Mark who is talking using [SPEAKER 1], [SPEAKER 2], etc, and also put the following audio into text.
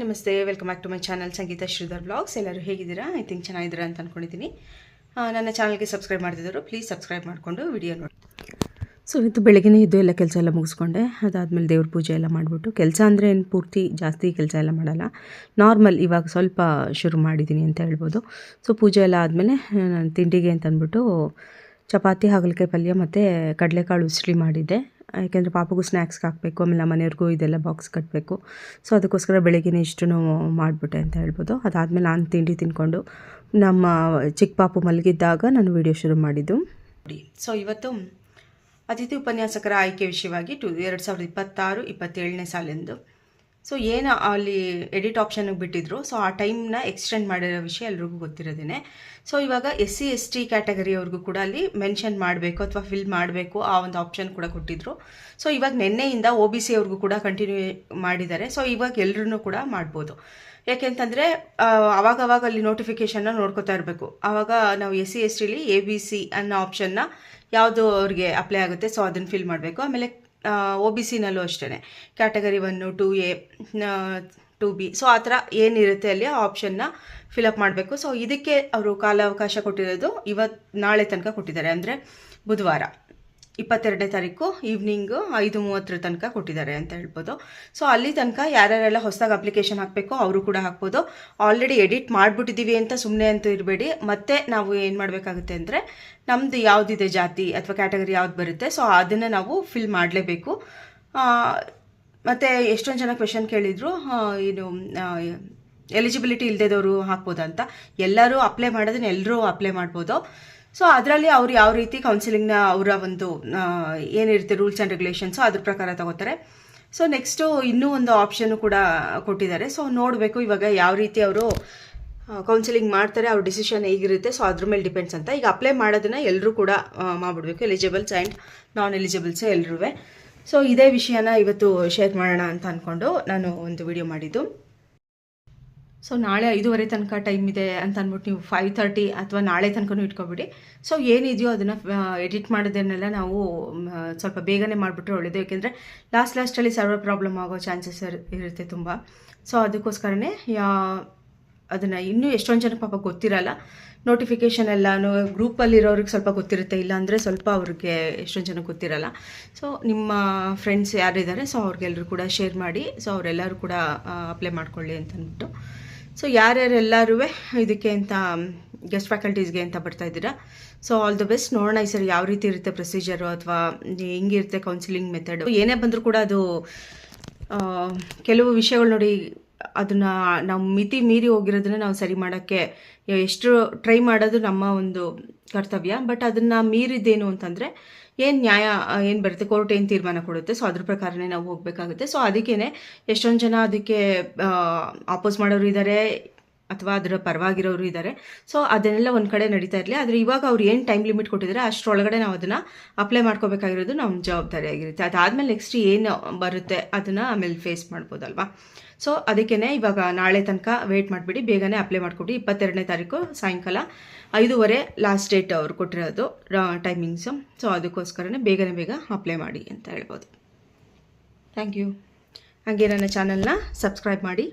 [SPEAKER 1] ನಮಸ್ತೆ, welcome back to my channel Sangeetha Sridhar blogs. ಎಲ್ಲರೂ ಹೇಗಿದ್ದೀರಾ? ಐ ಥಿಂಕ್ ಚೆನ್ನಾಗಿದ್ದೀರಾ ಅಂತ ಅಂದ್ಕೊಂಡಿದ್ದೀನಿ. ನನ್ನ ಚಾನಲ್ಗೆ ಸಬ್ಸ್ಕ್ರೈಬ್ ಮಾಡ್ತಿದ್ದರು ಪ್ಲೀಸ್ ಸಬ್ಸ್ಕ್ರೈಬ್ ಮಾಡಿಕೊಂಡು ವಿಡಿಯೋ ನೋಡಿ. ಸೊ ಇವತ್ತು ಬೆಳಗ್ಗೆ ಇದ್ದು ಎಲ್ಲ ಕೆಲಸ ಎಲ್ಲ ಮುಗಿಸ್ಕೊಂಡೆ. ಅದಾದಮೇಲೆ ದೇವ್ರ ಪೂಜೆ ಎಲ್ಲ ಮಾಡಿಬಿಟ್ಟು, ಕೆಲಸ ಅಂದರೆ ಏನು ಪೂರ್ತಿ ಜಾಸ್ತಿ ಕೆಲಸ ಎಲ್ಲ ಮಾಡಲ್ಲ, ನಾರ್ಮಲ್ ಇವಾಗ ಸ್ವಲ್ಪ ಶುರು ಮಾಡಿದ್ದೀನಿ ಅಂತ ಹೇಳ್ಬೋದು. ಸೊ ಪೂಜೆ ಎಲ್ಲ ಆದಮೇಲೆ ನಾನು ತಿಂಡಿಗೆ ಅಂತ ಅಂದ್ಬಿಟ್ಟು ಚಪಾತಿ, ಹಾಗಲಕಾಯಿ ಪಲ್ಯ ಮತ್ತು ಕಡಲೆಕಾಳು ಉಸ್ಲಿ ಮಾಡಿದ್ದೆ. ಯಾಕೆಂದರೆ ಪಾಪಗೂ ಸ್ನ್ಯಾಕ್ಸ್ಗೆ ಹಾಕಬೇಕು, ಆಮೇಲೆ ಮನೆಯವ್ರಿಗೂ ಇದೆಲ್ಲ ಬಾಕ್ಸ್ ಕಟ್ಟಬೇಕು. ಸೊ ಅದಕ್ಕೋಸ್ಕರ ಬೆಳಗ್ಗೆ ಇಷ್ಟು ಮಾಡಿಬಿಟ್ಟೆ ಅಂತ ಹೇಳ್ಬೋದು. ಅದಾದಮೇಲೆ ನಾನು ತಿಂಡಿ ತಿಂದ್ಕೊಂಡು ನಮ್ಮ ಚಿಕ್ಕ ಪಾಪು ಮಲಗಿದ್ದಾಗ ನಾನು ವಿಡಿಯೋ ಶುರು ಮಾಡಿದ್ದು. ಸೊ ಇವತ್ತು ಅತಿಥಿ ಉಪನ್ಯಾಸಕರ ಆಯ್ಕೆ ವಿಷಯವಾಗಿ 2026-27ನೇ ಸಾಲಿಂದು ಸೊ ಏನು ಅಲ್ಲಿ ಎಡಿಟ್ ಆಪ್ಷನ್ಗೆ ಬಿಟ್ಟಿದ್ರು, ಸೊ ಆ ಟೈಮ್ನ ಎಕ್ಸ್ಟೆಂಡ್ ಮಾಡಿರೋ ವಿಷಯ ಎಲ್ರಿಗೂ ಗೊತ್ತಿರೋದೇನೆ. ಸೊ ಇವಾಗ SC ST ಕ್ಯಾಟಗರಿಯವ್ರಿಗೂ ಕೂಡ ಅಲ್ಲಿ ಮೆನ್ಷನ್ ಮಾಡಬೇಕು ಅಥವಾ ಫಿಲ್ ಮಾಡಬೇಕು, ಆ ಒಂದು ಆಪ್ಷನ್ ಕೂಡ ಕೊಟ್ಟಿದ್ರು. ಸೊ ಇವಾಗ ನಿನ್ನೆಯಿಂದ OBC ಅವ್ರಿಗೂ ಕೂಡ ಕಂಟಿನ್ಯೂ ಮಾಡಿದ್ದಾರೆ. ಸೊ ಇವಾಗ ಎಲ್ಲರೂ ಕೂಡ ಮಾಡ್ಬೋದು. ಯಾಕೆಂತಂದರೆ ಅವಾಗವಾಗ ಅಲ್ಲಿ ನೋಟಿಫಿಕೇಷನ್ನ ನೋಡ್ಕೋತಾ ಇರಬೇಕು. ಆವಾಗ ನಾವು SC STಲಿ ABC ಅನ್ನೋ ಆಪ್ಷನ್ನ ಯಾವುದು ಅವ್ರಿಗೆ ಅಪ್ಲೈ ಆಗುತ್ತೆ, ಸೊ ಅದನ್ನು ಫಿಲ್ ಮಾಡಬೇಕು. ಆಮೇಲೆ OBCನಲ್ಲೂ ಅಷ್ಟೇ ಕ್ಯಾಟಗರಿ 1, 2A, 2B, ಸೊ ಆ ಥರ ಏನಿರುತ್ತೆ ಅಲ್ಲಿ ಆ ಆಪ್ಷನ್ನ ಫಿಲಪ್ ಮಾಡಬೇಕು. ಸೊ ಇದಕ್ಕೆ ಅವರು ಕಾಲಾವಕಾಶ ಕೊಟ್ಟಿರೋದು ನಾಳೆ ತನಕ ಕೊಟ್ಟಿದ್ದಾರೆ, ಅಂದರೆ ಬುಧವಾರ 22ನೇ ತಾರೀಕು ಈವ್ನಿಂಗು 5:30 ತನಕ ಕೊಟ್ಟಿದ್ದಾರೆ ಅಂತ ಹೇಳ್ಬೋದು. ಸೊ ಅಲ್ಲಿ ತನಕ ಯಾರ್ಯಾರೆಲ್ಲ ಹೊಸದಾಗಿ ಅಪ್ಲಿಕೇಶನ್ ಹಾಕಬೇಕು ಅವರು ಕೂಡ ಹಾಕ್ಬೋದು. ಆಲ್ರೆಡಿ ಎಡಿಟ್ ಮಾಡಿಬಿಟ್ಟಿದ್ದೀವಿ ಅಂತ ಸುಮ್ಮನೆ ಅಂತೂ ಇರಬೇಡಿ. ಮತ್ತೆ ನಾವು ಏನು ಮಾಡಬೇಕಾಗುತ್ತೆ ಅಂದರೆ ನಮ್ಮದು ಯಾವುದಿದೆ ಜಾತಿ ಅಥವಾ ಕ್ಯಾಟಗರಿ ಯಾವ್ದು ಬರುತ್ತೆ, ಸೊ ಅದನ್ನು ನಾವು ಫಿಲ್ ಮಾಡಲೇಬೇಕು. ಮತ್ತು ಎಷ್ಟೊಂದು ಜನ ಕ್ವೆಶನ್ ಕೇಳಿದರು, ಏನು ಎಲಿಜಿಬಿಲಿಟಿ ಇಲ್ಲದವರು ಹಾಕ್ಬೋದಾ ಅಂತ. ಎಲ್ಲರೂ ಅಪ್ಲೈ ಮಾಡೋದನ್ನ ಎಲ್ಲರೂ ಅಪ್ಲೈ ಮಾಡ್ಬೋದು. ಸೊ ಅದರಲ್ಲಿ ಅವ್ರು ಯಾವ ರೀತಿ ಕೌನ್ಸಿಲಿಂಗ್ನ ಅವರ ಒಂದು ಏನಿರುತ್ತೆ ರೂಲ್ಸ್ ಆ್ಯಂಡ್ ರೆಗ್ಯುಲೇಷನ್ಸು ಅದ್ರ ಪ್ರಕಾರ ತಗೋತಾರೆ. ಸೊ ನೆಕ್ಸ್ಟು ಇನ್ನೂ ಒಂದು ಆಪ್ಷನ್ನು ಕೂಡ ಕೊಟ್ಟಿದ್ದಾರೆ. ಸೊ ನೋಡಬೇಕು ಇವಾಗ ಯಾವ ರೀತಿ ಅವರು ಕೌನ್ಸಿಲಿಂಗ್ ಮಾಡ್ತಾರೆ, ಅವ್ರ ಡಿಸಿಷನ್ ಹೇಗಿರುತ್ತೆ, ಸೊ ಅದ್ರ ಮೇಲೆ ಡಿಪೆಂಡ್ಸ್ ಅಂತ. ಈಗ ಅಪ್ಲೈ ಮಾಡೋದನ್ನು ಎಲ್ಲರೂ ಕೂಡ ಮಾಡಿಬಿಡ್ಬೇಕು, ಎಲಿಜಿಬಲ್ಸ್ ಆ್ಯಂಡ್ ನಾನ್ ಎಲಿಜಿಬಲ್ಸ್ ಎಲ್ಲರೂ. ಸೊ ಇದೇ ವಿಷಯನ ಇವತ್ತು ಶೇರ್ ಮಾಡೋಣ ಅಂತ ಅಂದ್ಕೊಂಡು ನಾನು ಒಂದು ವಿಡಿಯೋ ಮಾಡಿದ್ದು. ಸೊ ನಾಳೆ 5:30 ತನಕ ಟೈಮ್ ಇದೆ ಅಂತ ಅಂದ್ಬಿಟ್ಟು ನೀವು 5:30 ಅಥವಾ ನಾಳೆ ತನಕನೂ ಇಟ್ಕೊಬಿಡಿ. ಸೊ ಏನಿದೆಯೋ ಅದನ್ನು ಎಡಿಟ್ ಮಾಡೋದನ್ನೆಲ್ಲ ನಾವು ಸ್ವಲ್ಪ ಬೇಗನೆ ಮಾಡಿಬಿಟ್ರೆ ಒಳ್ಳೆಯದು. ಯಾಕೆಂದರೆ ಲಾಸ್ಟಲ್ಲಿ ಸರ್ವರ್ ಪ್ರಾಬ್ಲಮ್ ಆಗೋ ಚಾನ್ಸಸ್ ಇರುತ್ತೆ ತುಂಬ. ಸೊ ಅದಕ್ಕೋಸ್ಕರನೇ ಅದನ್ನು ಇನ್ನೂ ಎಷ್ಟೊಂದು ಜನ ಪಾಪ ಗೊತ್ತಿರಲ್ಲ. ನೋಟಿಫಿಕೇಷನ್ ಎಲ್ಲನೂ ಗ್ರೂಪಲ್ಲಿರೋರಿಗೆ ಸ್ವಲ್ಪ ಗೊತ್ತಿರುತ್ತೆ, ಇಲ್ಲಾಂದರೆ ಸ್ವಲ್ಪ ಅವ್ರಿಗೆ ಎಷ್ಟೊಂದು ಜನ ಗೊತ್ತಿರಲ್ಲ. ಸೊ ನಿಮ್ಮ ಫ್ರೆಂಡ್ಸ್ ಯಾರಿದ್ದಾರೆ ಸೊ ಅವ್ರಿಗೆಲ್ಲರೂ ಕೂಡ ಶೇರ್ ಮಾಡಿ, ಸೊ ಅವರೆಲ್ಲರೂ ಕೂಡ ಅಪ್ಲೈ ಮಾಡ್ಕೊಳ್ಳಿ ಅಂತ ಅಂದ್ಬಿಟ್ಟು. ಸೊ ಯಾರ್ಯಾರೆಲ್ಲರೂ ಇದಕ್ಕೆ ಅಂತ ಗೆಸ್ಟ್ ಫ್ಯಾಕಲ್ಟೀಸ್ಗೆ ಅಂತ ಬರ್ತಾ ಇದ್ದೀರಾ, ಸೊ ಆಲ್ ದ ಬೆಸ್ಟ್. ನೋಡೋಣ ಈ ಸರಿ ಯಾವ ರೀತಿ ಇರುತ್ತೆ ಪ್ರೊಸೀಜರು ಅಥವಾ ಹೆಂಗಿರುತ್ತೆ ಕೌನ್ಸಿಲಿಂಗ್ ಮೆಥಡು. ಏನೇ ಬಂದರೂ ಕೂಡ ಅದು ಕೆಲವು ವಿಷಯಗಳು ನೋಡಿ, ಅದನ್ನು ನಾವು ಮಿತಿ ಮೀರಿ ಹೋಗಿರೋದನ್ನ ನಾವು ಸರಿ ಮಾಡೋಕ್ಕೆ ಎಷ್ಟು ಟ್ರೈ ಮಾಡೋದು ನಮ್ಮ ಒಂದು ಕರ್ತವ್ಯ. ಬಟ್ ಅದನ್ನು ಮೀರಿದ್ದೇನು ಅಂತಂದರೆ ಏನು ನ್ಯಾಯ ಏನು ಬರುತ್ತೆ, ಕೋರ್ಟ್ ಏನು ತೀರ್ಮಾನ ಕೊಡುತ್ತೆ, ಸೊ ಅದ್ರ ಪ್ರಕಾರನೇ ನಾವು ಹೋಗಬೇಕಾಗುತ್ತೆ. ಸೊ ಅದಕ್ಕೇ ಎಷ್ಟೊಂದು ಜನ ಅದಕ್ಕೆ ಆಪೋಸ್ ಮಾಡೋರು ಇದ್ದಾರೆ ಅಥವಾ ಅದರ ಪರವಾಗಿರೋರು ಇದ್ದಾರೆ. ಸೊ ಅದನ್ನೆಲ್ಲ ಒಂದು ಕಡೆ ನಡೀತಾ ಇರಲಿ. ಆದರೆ ಇವಾಗ ಅವ್ರು ಏನು ಟೈಮ್ ಲಿಮಿಟ್ ಕೊಟ್ಟಿದ್ದಾರೆ ಅಷ್ಟರೊಳಗಡೆ ನಾವು ಅದನ್ನು ಅಪ್ಲೈ ಮಾಡ್ಕೋಬೇಕಾಗಿರೋದು ನಮ್ಮ ಜವಾಬ್ದಾರಿ ಆಗಿರುತ್ತೆ. ಅದಾದಮೇಲೆ ನೆಕ್ಸ್ಟ್ ಏನು ಬರುತ್ತೆ ಅದನ್ನು ಆಮೇಲೆ ಫೇಸ್ ಮಾಡ್ಬೋದಲ್ವಾ. ಸೊ ಅದಕ್ಕೇ ಇವಾಗ ನಾಳೆ ತನಕ ವೆಯ್ಟ್ ಮಾಡಿಬಿಡಿ, ಬೇಗನೆ ಅಪ್ಲೈ ಮಾಡ್ಕೊಬಿಡಿ. 22ನೇ ತಾರೀಕು ಸಾಯಂಕಾಲ 5:30 ಲಾಸ್ಟ್ ಡೇಟ್ ಅವ್ರು ಕೊಟ್ಟಿರೋದು ಟೈಮಿಂಗ್ಸು. ಸೊ ಅದಕ್ಕೋಸ್ಕರನೇ ಬೇಗ ಅಪ್ಲೈ ಮಾಡಿ ಅಂತ ಹೇಳ್ಬೋದು. Thank you. ಹಾಗೆ ನನ್ನ ಚಾನಲ್ನ ಸಬ್ಸ್ಕ್ರೈಬ್ ಮಾಡಿ.